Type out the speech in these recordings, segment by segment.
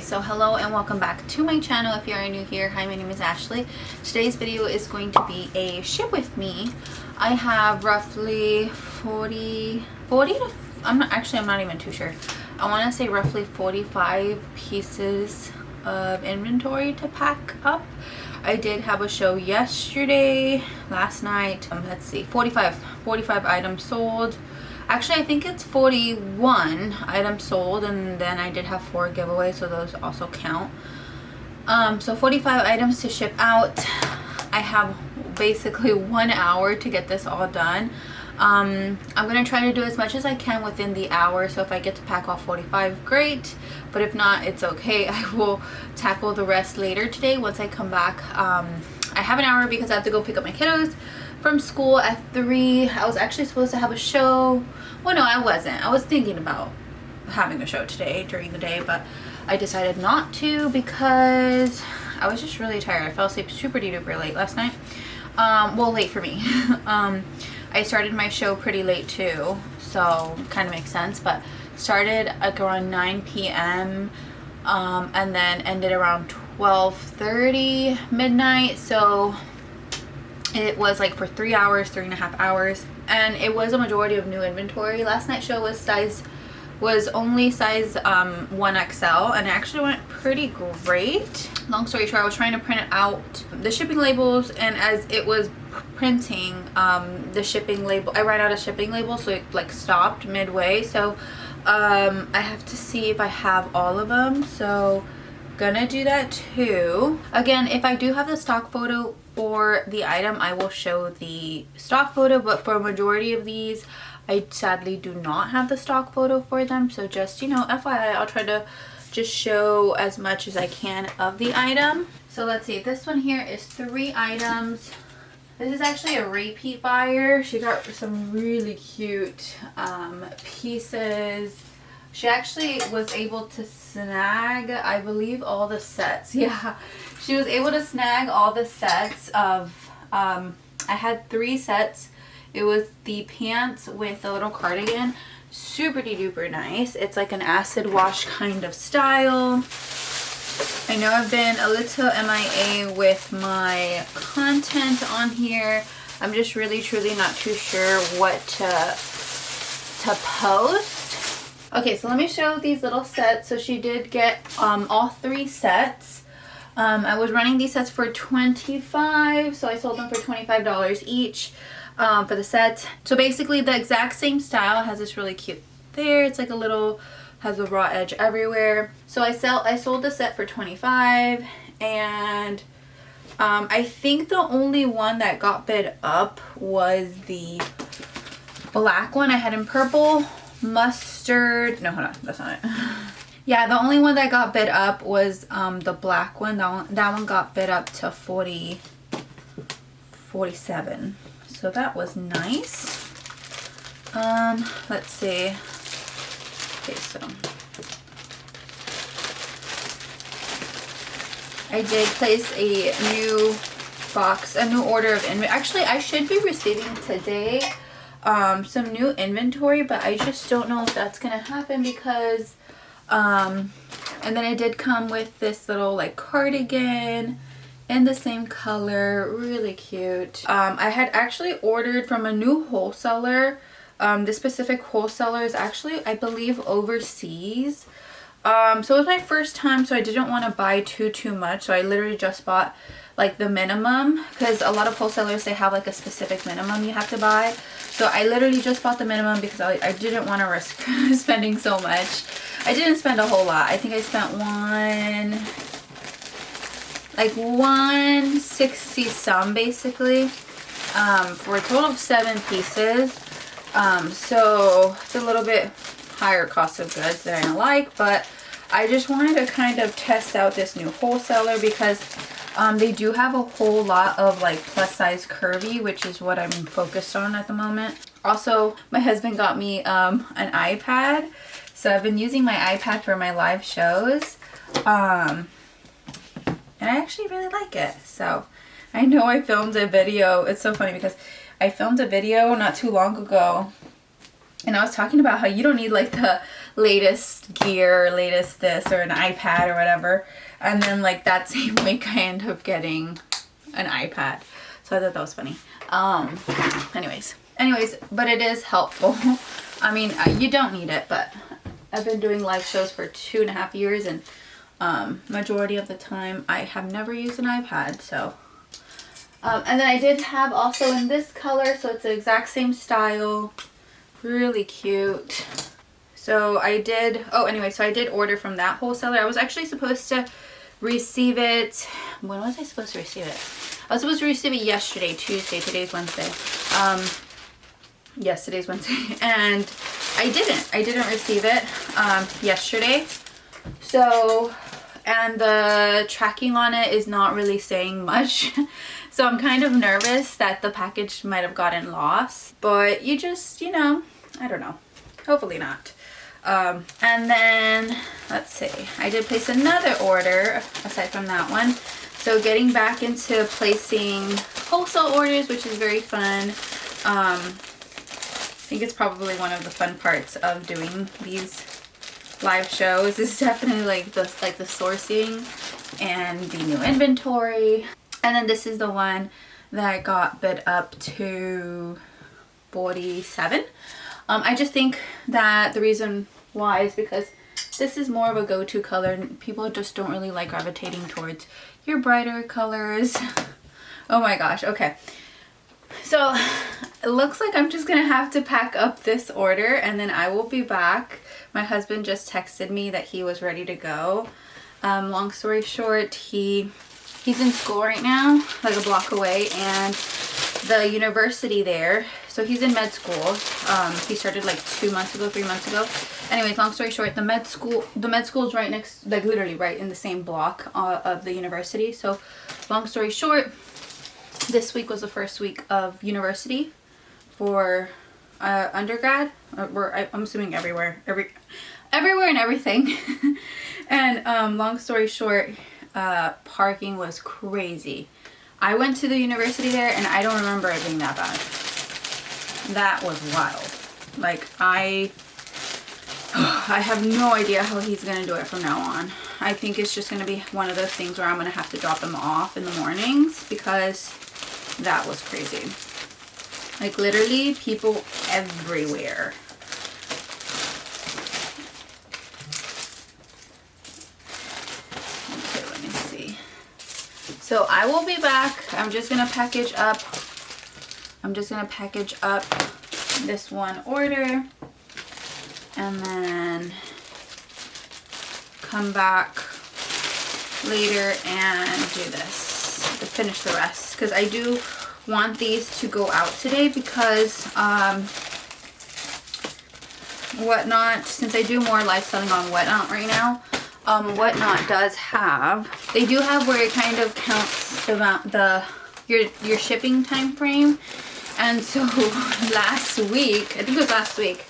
So hello and welcome back to my channel. If you are new here, hi, my name is Ashley. Today's video is going to be a ship with me. I have roughly 40 to, I'm not even too sure. I want to say roughly 45 pieces of inventory to pack up. I did have a show yesterday, last night. Let's see, 45 items sold. Actually, I think it's 41 items sold, and then I did have 4 giveaways, so those also count. So 45 items to ship out. I have basically 1 hour to get this all done. I'm gonna try to do as much as I can within the hour, so if I get to pack all 45, great, but if not, it's okay. I will tackle the rest later today once I come back. I have an hour because I have to go pick up my kiddos from school at 3. I was actually supposed to have a show. Well, no, I wasn't. I was thinking about having a show today during the day, but I decided not to because I was just really tired. I fell asleep super duper late last night. Well, late for me. I started my show pretty late too, so kind of makes sense, but started like around 9 p.m. And then ended around 12:30 midnight, so it was like for 3 hours, 3.5 hours, and it was a majority of new inventory. Last night's show was only size 1XL, and it actually went pretty great. Long story short, I was trying to print out the shipping labels, and as it was printing the shipping label, I ran out of shipping labels, so it like stopped midway. So I have to see if I have all of them, so gonna do that too. Again, if I do have the stock photo for the item, I will show the stock photo, but for a majority of these I sadly do not have the stock photo for them, so just, you know, FYI, I'll try to just show as much as I can of the item. So let's see, this one here is 3 items. This is actually a repeat buyer. She got some really cute pieces. She actually was able to snag, I believe, all the sets. Yeah, she was able to snag all the sets of, I had 3 sets. It was the pants with a little cardigan. Super duper nice. It's like an acid wash kind of style. I know I've been a little MIA with my content on here. I'm just really truly not too sure what to post. Okay, so let me show these little sets. So she did get all 3 sets. I was running these sets for $25, so I sold them for $25 each for the set. So basically the exact same style. Has this really cute there. It's like a little, has a raw edge everywhere. So I sold the set for $25, and I think the only one that got bid up was the black one I had in purple. Mustard, no, hold on, that's not it. Yeah, the only one that got bid up was the black one. That one got bid up to 47. So that was nice. Let's see. Okay, so I did place a new box, a new order of inventory. Actually, I should be receiving today some new inventory, but I just don't know if that's gonna happen because and then it did come with this little like cardigan in the same color, really cute. I had actually ordered from a new wholesaler. This specific wholesaler is actually, I believe, overseas. So it was my first time, so I didn't want to buy too much, so I literally just bought like the minimum, because a lot of wholesalers, they have like a specific minimum you have to buy. So I literally just bought the minimum because I didn't want to risk spending so much. I didn't spend a whole lot. I think I spent $160 some basically, for a total of 7 pieces. So it's a little bit higher cost of goods than I like, but I just wanted to kind of test out this new wholesaler because they do have a whole lot of like plus size curvy, which is what I'm focused on at the moment. Also, my husband got me an iPad, so I've been using my iPad for my live shows, and I actually really like it. So I know I filmed a video. It's so funny because I filmed a video not too long ago, and I was talking about how you don't need like the latest gear, latest this, or an iPad or whatever. And then like that same week I end up getting an iPad. So I thought that was funny. Anyways, but it is helpful. I mean, you don't need it, but I've been doing live shows for 2.5 years, and majority of the time I have never used an iPad. So and then I did have also in this color, so it's the exact same style, really cute. So I did, so I did order from that wholesaler. I was actually supposed to receive it, when was I supposed to receive it? I was supposed to receive it yesterday, Tuesday, today's Wednesday. Yes, today's Wednesday, and I didn't receive it yesterday. So, and the tracking on it is not really saying much. So I'm kind of nervous that the package might have gotten lost, but you just, you know, I don't know, hopefully not. And then let's see, I did place another order aside from that one. So getting back into placing wholesale orders, which is very fun. I think it's probably one of the fun parts of doing these live shows. Is definitely like the sourcing and the new inventory. And then this is the one that got bid up to 47. I just think that the reason why is because this is more of a go-to color, and people just don't really like gravitating towards your brighter colors. Oh my gosh, okay. So it looks like I'm just gonna have to pack up this order and then I will be back. My husband just texted me that he was ready to go. Long story short, he's in school right now, like a block away, and the university there, so he's in med school. He started like 3 months ago. Anyways, long story short, the med school is right next, like literally right in the same block of the university. So long story short, this week was the first week of university for undergrad. I'm assuming everywhere and everything. And long story short, parking was crazy. I went to the university there and I don't remember it being that bad. That was wild. Like I have no idea how he's gonna do it from now on. I think it's just gonna be one of those things where I'm gonna have to drop him off in the mornings, because that was crazy. Like literally people everywhere. Okay, let me see. So I will be back. I'm just gonna package up this one order and then come back later and do this to finish the rest, because I do want these to go out today, because Whatnot, since I do more live selling on Whatnot right now, Whatnot does have, they do have where it kind of counts your shipping time frame. And so last week, I think it was last week,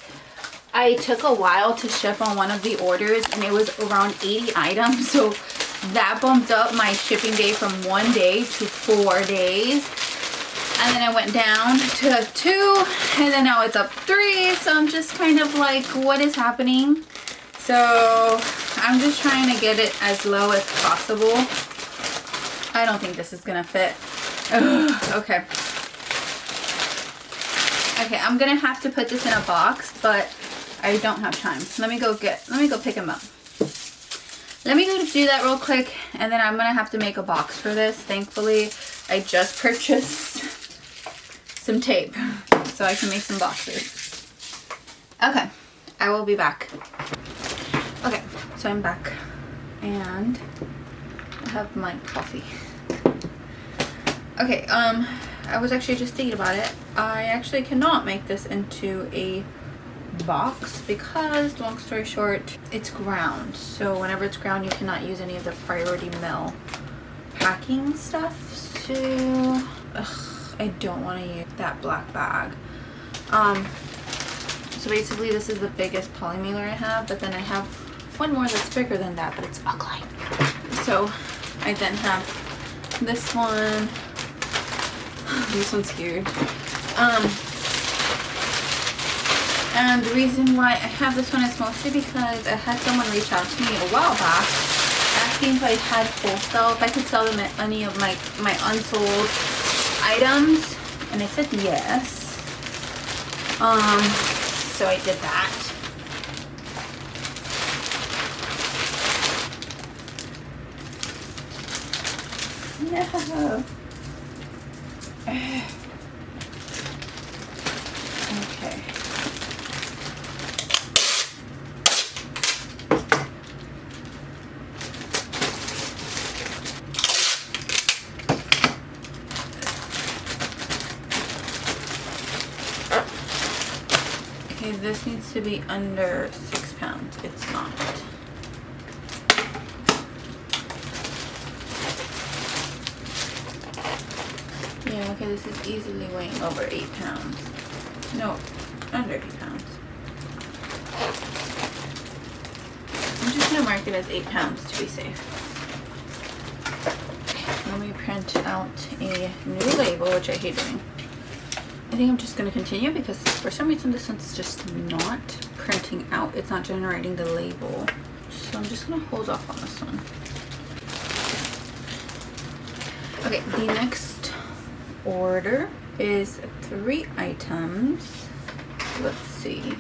I took a while to ship on one of the orders and it was around 80 items. So that bumped up my shipping day from 1 day to 4 days. And then I went down to 2 and then now it's up 3. So I'm just kind of like, what is happening? So I'm just trying to get it as low as possible. I don't think this is gonna fit. Ugh, okay. Okay, I'm gonna have to put this in a box, but I don't have time. Let me go pick him up. Let me go do that real quick, and then I'm gonna have to make a box for this. Thankfully, I just purchased some tape, so I can make some boxes. Okay, I will be back. Okay, so I'm back, and I have my coffee. Okay, I was actually just thinking about it. I actually cannot make this into a box because, long story short, it's ground. So whenever it's ground, you cannot use any of the priority mail packing stuff. So I don't want to use that black bag. So basically this is the biggest poly mailer I have, but then I have one more that's bigger than that, but it's ugly. So I then have this one. This one's huge. And the reason why I have this one is mostly because I had someone reach out to me a while back asking if I had wholesale, if I could sell them at any of my unsold items, and I said yes. So I did that. No. Okay. Okay, this needs to be under 6 pounds. It's not. Yeah, okay, this is easily weighing over 8 pounds. No, under 8 pounds. I'm just gonna mark it as 8 pounds to be safe. Let me print out a new label, which I hate doing. I think I'm just gonna continue because for some reason this one's just not printing out. It's not generating the label. So I'm just gonna hold off on this one. Okay, the next order is 3 items. Let's see.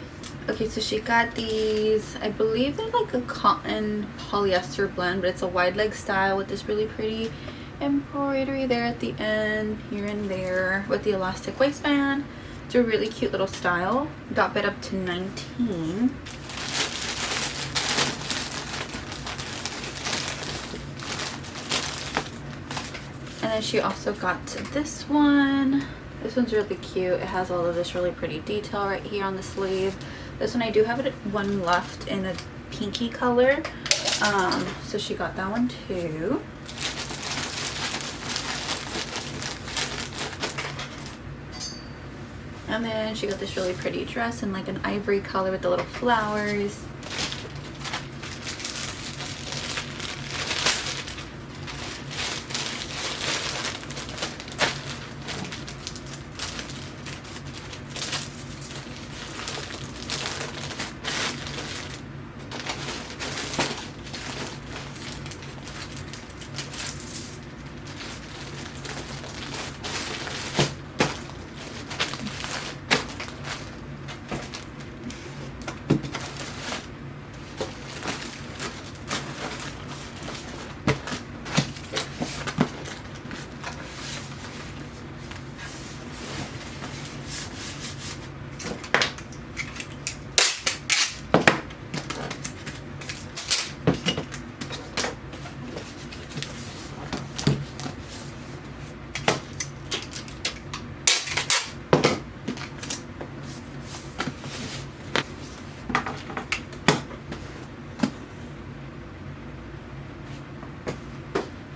Okay, so she got these, I believe they're like a cotton polyester blend, but it's a wide leg style with this really pretty embroidery there at the end, here and there, with the elastic waistband. It's a really cute little style. Got bid up to 19. And then she also got this one. This one's really cute. It has all of this really pretty detail right here on the sleeve. This one I do have one left in a pinky color. So she got that one too. And then she got this really pretty dress in like an ivory color with the little flowers.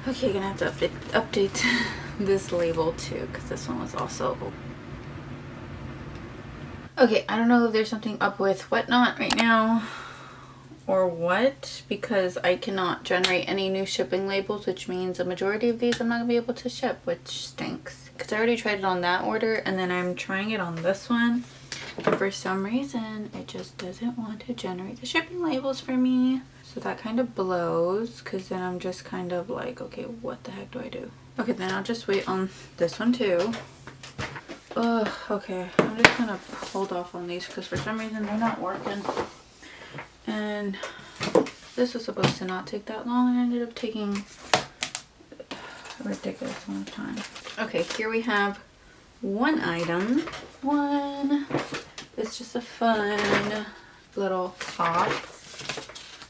Okay, gonna have to update this label too, because this one was also... Okay, I don't know if there's something up with Whatnot right now or what, because I cannot generate any new shipping labels, which means a majority of these I'm not gonna be able to ship, which stinks. Because I already tried it on that order, and then I'm trying it on this one, and for some reason it just doesn't want to generate the shipping labels for me. So that kind of blows, because then I'm just kind of like, okay, what the heck do I do? Okay, then I'll just wait on this one too. Ugh, okay, I'm just gonna hold off on these because for some reason they're not working. And this was supposed to not take that long, and it ended up taking a ridiculous amount of time. Okay, here we have one item. It's just a fun little top.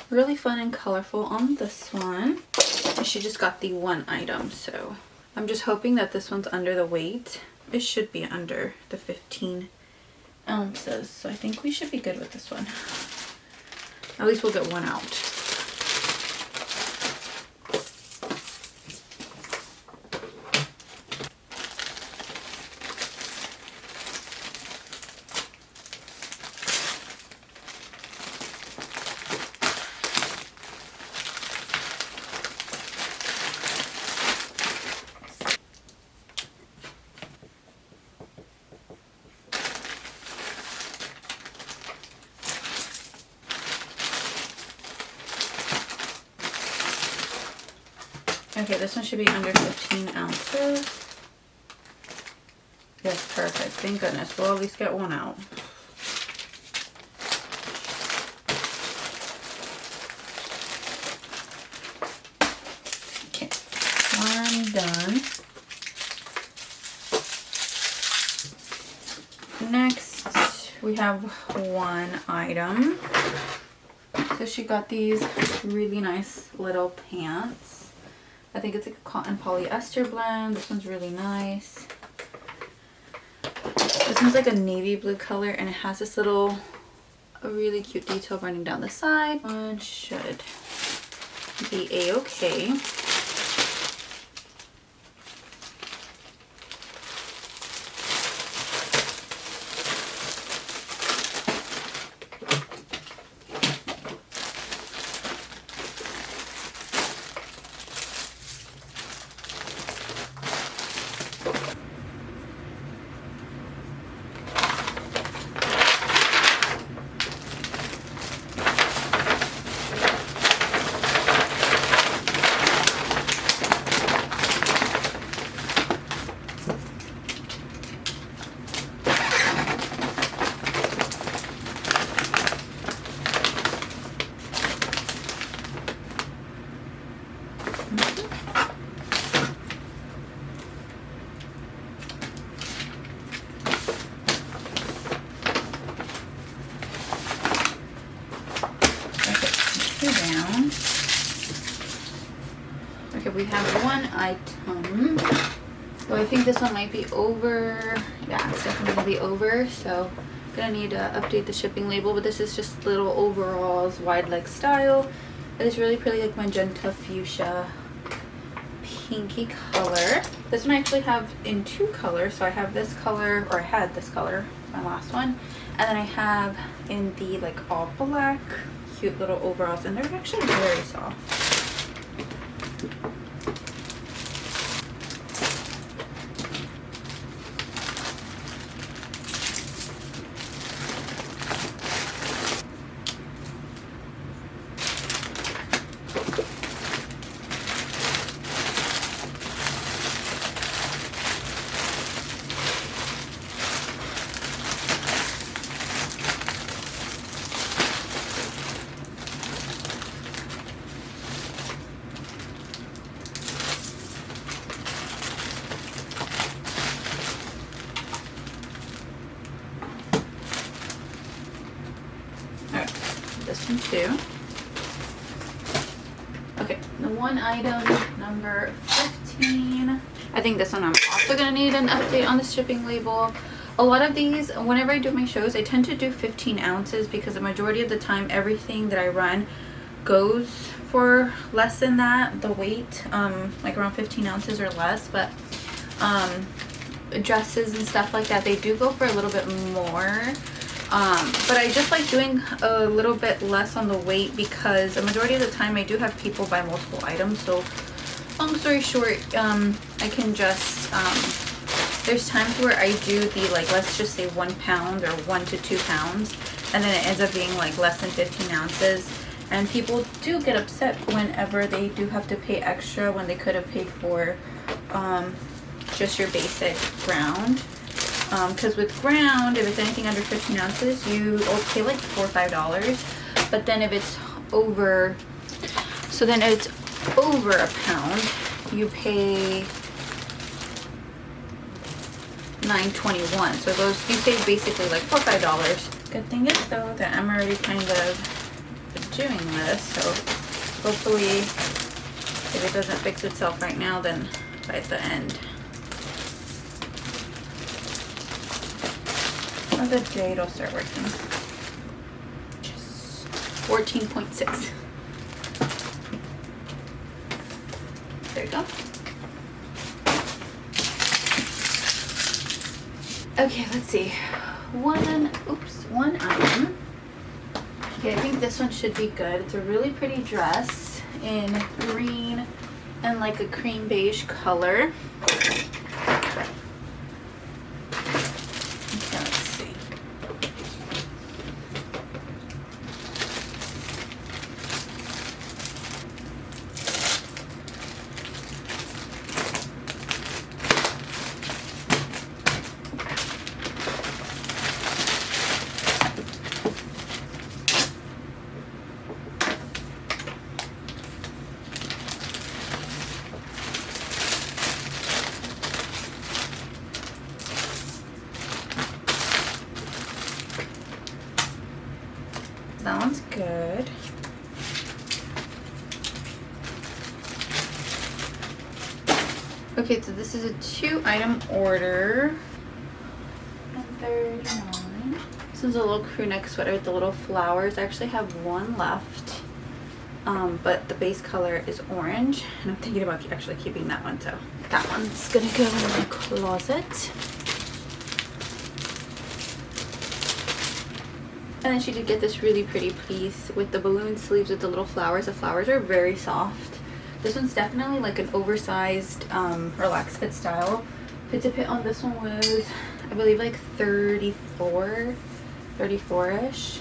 Really fun and colorful on this one. And she just got the one item, so I'm just hoping that this one's under the weight. It should be under the 15 ounces, so I think we should be good with this one. At least we'll get one out. Okay, this one should be under 15 ounces. Yes, perfect. Thank goodness. We'll at least get one out. Okay, one done. Next, we have one item. So she got these really nice little pants. I think it's like a cotton polyester blend. This one's really nice. This one's like a navy blue color and it has this little, a really cute detail running down the side. One should be a-okay. Okay, we have one item. So I think this one might be over. Yeah, it's definitely gonna be over. So I'm gonna need to update the shipping label, but this is just little overalls, wide leg style. It is really pretty, like magenta fuchsia pinky color. This one I actually have in two colors. So I have this color, or I had this color, my last one. And then I have in the like all black, cute little overalls, and they're actually very soft. This one too. Okay, the one item number 15. I think this one I'm also gonna need an update on the shipping label. A lot of these, whenever I do my shows, I tend to do 15 ounces because the majority of the time everything that I run goes for less than that, the weight, like around 15 ounces or less. But dresses and stuff like that, they do go for a little bit more. But I just like doing a little bit less on the weight because the majority of the time I do have people buy multiple items. So long story short, I can just, there's times where I do the, like, let's just say 1 pound or 1 to 2 pounds, and then it ends up being like less than 15 ounces. And people do get upset whenever they do have to pay extra when they could have paid for just your basic ground. Because with ground, if it's anything under 15 ounces, you will pay like $4 or $5. But then if it's over, so then it's over a pound, you pay $9.21. So those, you save basically like $4 or $5. Good thing is though that I'm already kind of doing this. So hopefully if it doesn't fix itself right now, then by the end of the day it'll start working. 14.6. There you go. Okay, let's see. One item. Okay, I think this one should be good. It's a really pretty dress in green and like a cream beige color. Okay, so this is a 2-item order. $39. This is a little crew neck sweater with the little flowers. I actually have one left, but the base color is orange, and I'm thinking about actually keeping that one, so that one's gonna go in my closet. And then she did get this really pretty piece with the balloon sleeves with the little flowers. The flowers are very soft. This one's definitely like an oversized relaxed fit style. Fit to fit on this one was, I believe, like 34-ish.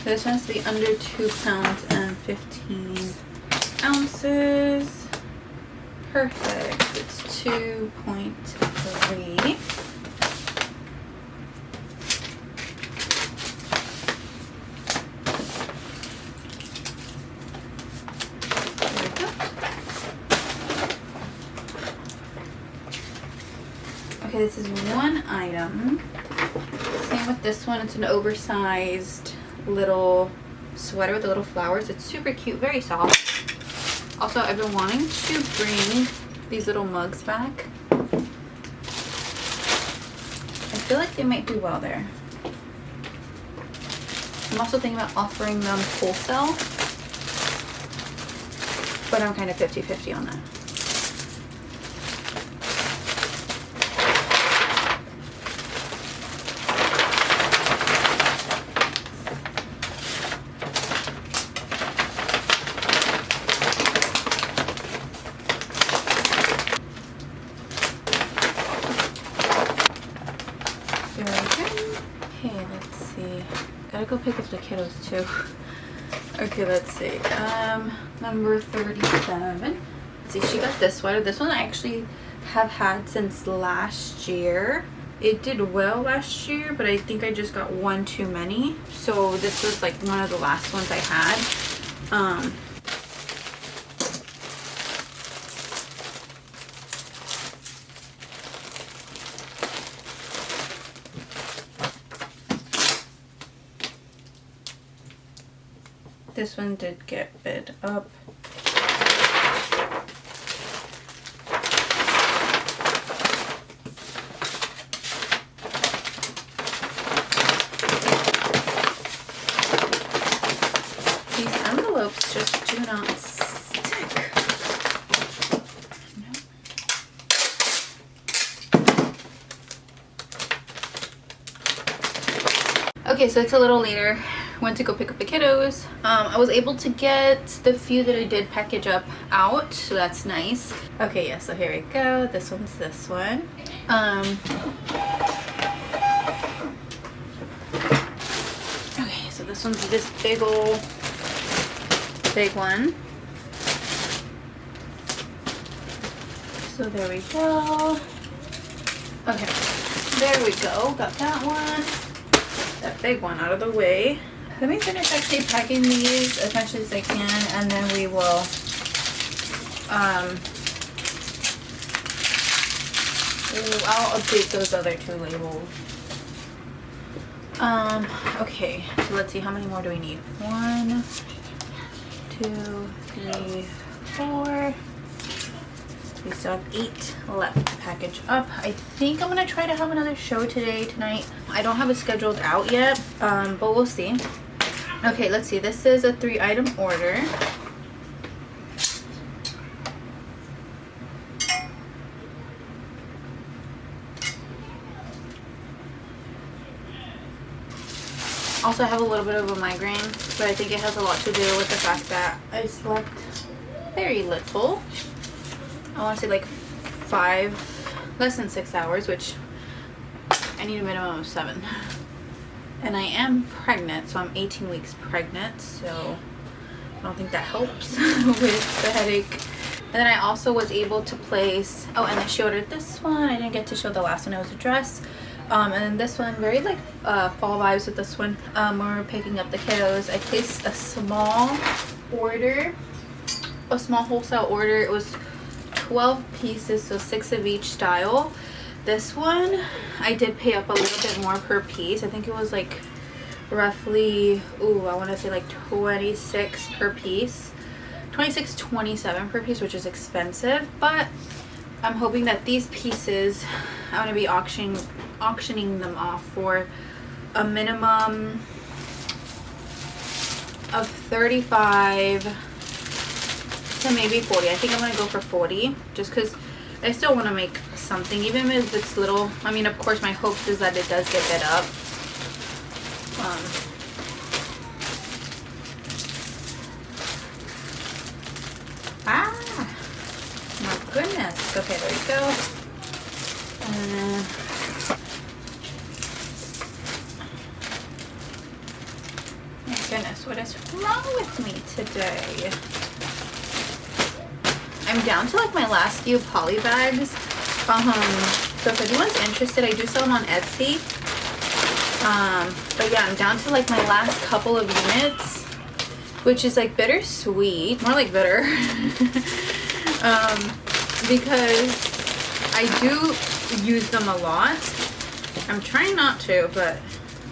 This one's to be under 2 pounds and 15 ounces. Perfect. It's 2.3. There we go. Okay, this is 1 item. Same with this one. It's an oversized little sweater with the little flowers. It's super cute, very soft. Also, I've been wanting to bring these little mugs back. I feel like they might do well there. I'm also thinking about offering them wholesale, but I'm kind of 50-50 on that. Gotta go pick up the kiddos too. Okay, let's see. Number 37. Let's see, she got this sweater. This one I actually have had since last year. It did well last year, but I think I just got one too many. So this was like one of the last ones I had. This one did get bid up. These envelopes just do not stick. No. Okay, so it's a little later. Went to go pick up the kiddos. I was able to get the few that I did package up out, so that's nice. Okay, yeah, so here we go. This one's this one. Okay, so this one's this big one. So there we go. Okay, there we go. Got that one. That big one out of the way. Let me finish actually packing these as much as I can, and then we will I'll update those other 2 labels. Okay, so let's see, how many more do we need? 1, 2, 3, 4. We still have 8 left to package up. I think I'm gonna try to have another show tonight. I don't have it scheduled out yet, but we'll see. Okay, let's see. This is a 3-item order. Also, I have a little bit of a migraine, but I think it has a lot to do with the fact that I slept very little. I want to say like less than 6 hours, which I need a minimum of 7. And I am pregnant, so I'm 18 weeks pregnant, so I don't think that helps with the headache. And then I also was able to place, oh, and then she ordered this one. I didn't get to show the last one. It was a dress. And then this one, very like fall vibes with this one. When we were picking up the kiddos, I placed a small order, a small wholesale order. It was 12 pieces, so 6 of each style. This one, I did pay up a little bit more per piece. I think it was like roughly, ooh, I want to say like 26 per piece. 26, 27 per piece, which is expensive, but I'm hoping that these pieces, I'm going to be auctioning them off for a minimum of 35 to maybe 40. I think I'm going to go for 40 just because I still want to make something, even if it's little. I mean, of course, my hopes is that it does get bid up. My goodness. Okay, there we go. My goodness, what is wrong with me today? I'm down to like my last few poly bags. So if anyone's interested, I do sell them on Etsy. But yeah, I'm down to like my last couple of units, which is like bittersweet, more like bitter. Because I do use them a lot. I'm trying not to, but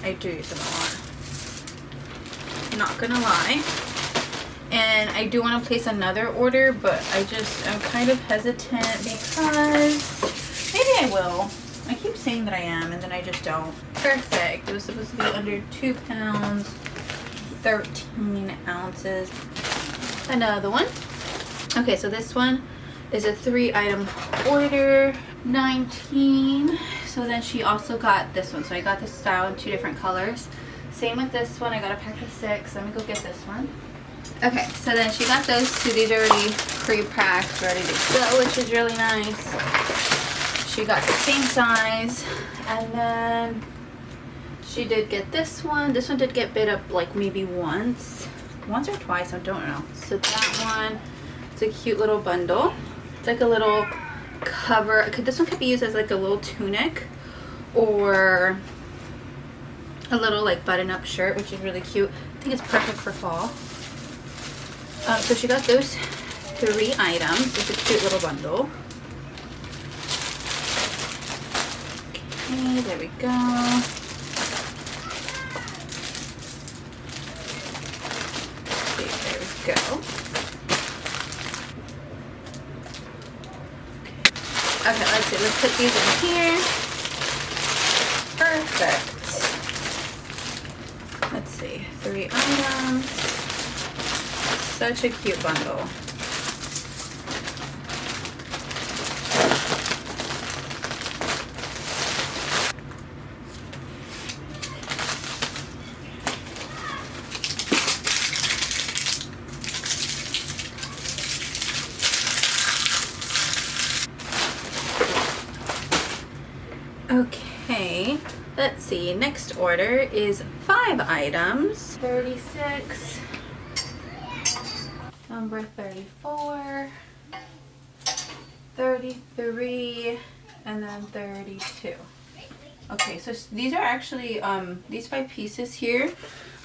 I do use them a lot. Not gonna lie. And I do want to place another order, but I'm kind of hesitant because maybe I will. I keep saying that I am, and then I just don't. Perfect. It was supposed to be under 2 pounds, 13 ounces. Another one. Okay, so this one is a 3-item order, 19. So then she also got this one. So I got this style in 2 different colors. Same with this one. I got a pack of 6. Let me go get this one. Okay, so then she got those 2. These are already pre-packed, ready to go, which is really nice. She got the same size. And then she did get this one. This one did get bid up like maybe once or twice, I don't know. So that one, it's a cute little bundle. It's like a little cover. This one could be used as like a little tunic or a little like button-up shirt, which is really cute. I think it's perfect for fall. So she got those 3 items. It's a cute little bundle. Okay, there we go. Okay, there we go. Okay, let's see. Let's put these in here. Perfect. Let's see. 3 items. Such a cute bundle. Okay, let's see. Next order is 5 items. 36. Number 34, 33, and then 32. Okay, so these are actually, these 5 pieces here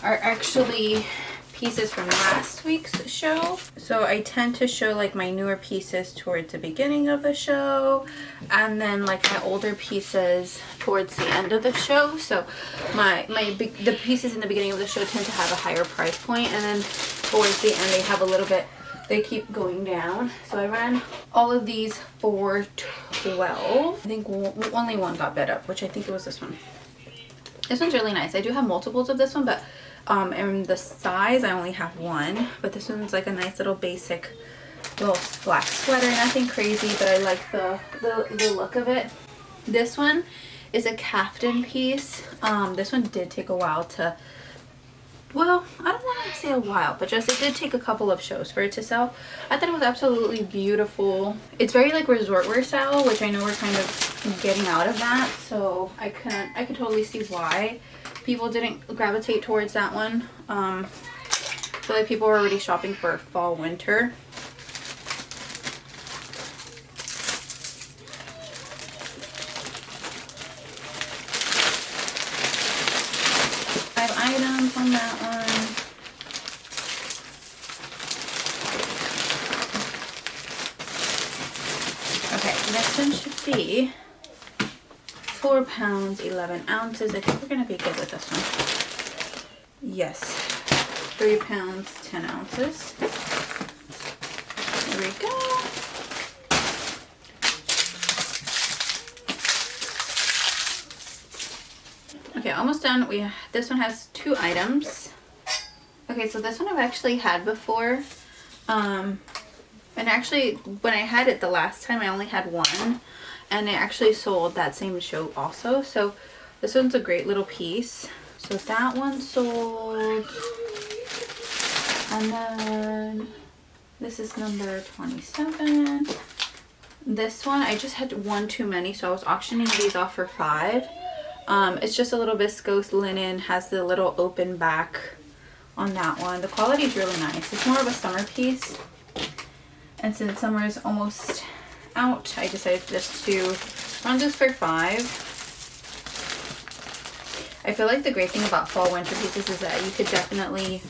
are actually pieces from last week's show. So I tend to show like my newer pieces towards the beginning of the show, and then like my older pieces towards the end of the show. So the pieces in the beginning of the show tend to have a higher price point, and then towards the end they have a little bit, they keep going down. So I ran all of these for $12. I think only one got bid up, which I think it was this one. This one's really nice. I do have multiples of this one, but in the size I only have one. But this one's like a nice little basic little black sweater, nothing crazy, but I like the look of it. This one is a caftan piece. This one did take a while to, well, I don't want to say a while, but just it did take a couple of shows for it to sell. I thought it was absolutely beautiful. It's very like resort wear style, which I know we're kind of getting out of that, so I could totally see why people didn't gravitate towards that one. I feel like people were already shopping for fall winter. Items on that one. Okay, this one should be 4 pounds 11 ounces. I think we're gonna be good with this one. Yes, 3 pounds 10 ounces. There we go. Okay, almost done. This one has 2 items. Okay, so this one I've actually had before. And actually, when I had it the last time, I only had one. And it actually sold that same show also. So this one's a great little piece. So that one sold. And then this is number 27. This one, I just had one too many, so I was auctioning these off for 5. It's just a little viscose linen, has the little open back on that one. The quality is really nice. It's more of a summer piece. And since summer is almost out, I decided just to run this for 5. I feel like the great thing about fall winter pieces is that you could definitely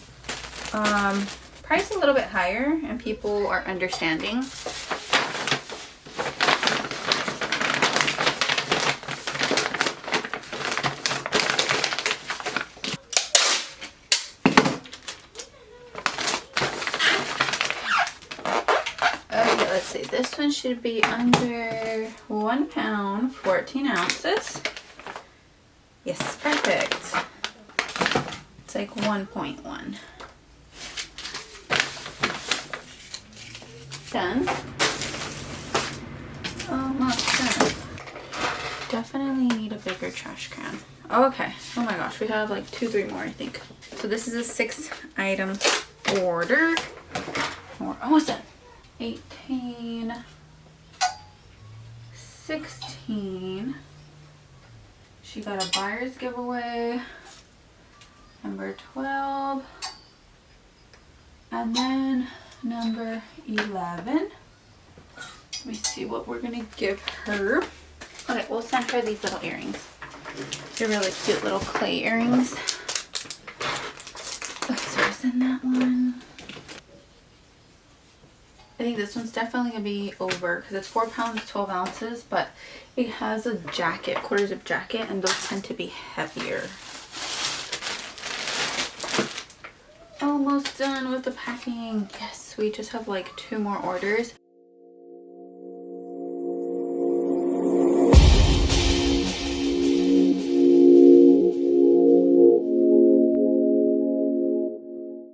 price a little bit higher and people are understanding. This one should be under 1 pound 14 ounces. Yes, perfect. It's like 1.1. Done. Almost done. Definitely need a bigger trash can. Okay. Oh my gosh, we have like 2-3 more, I think. So this is a 6-item order. We're almost done. 18, 16, she got a buyer's giveaway, number 12, and then number 11. Let me see what we're gonna give her. Okay, we'll send her these little earrings. They're really cute little clay earrings. Okay, so we'll send that one. I think this one's definitely gonna be over because it's 4 pounds 12 ounces, but it has a jacket, quarter zip jacket, and those tend to be heavier. Almost done with the packing. Yes, we just have like 2 more orders.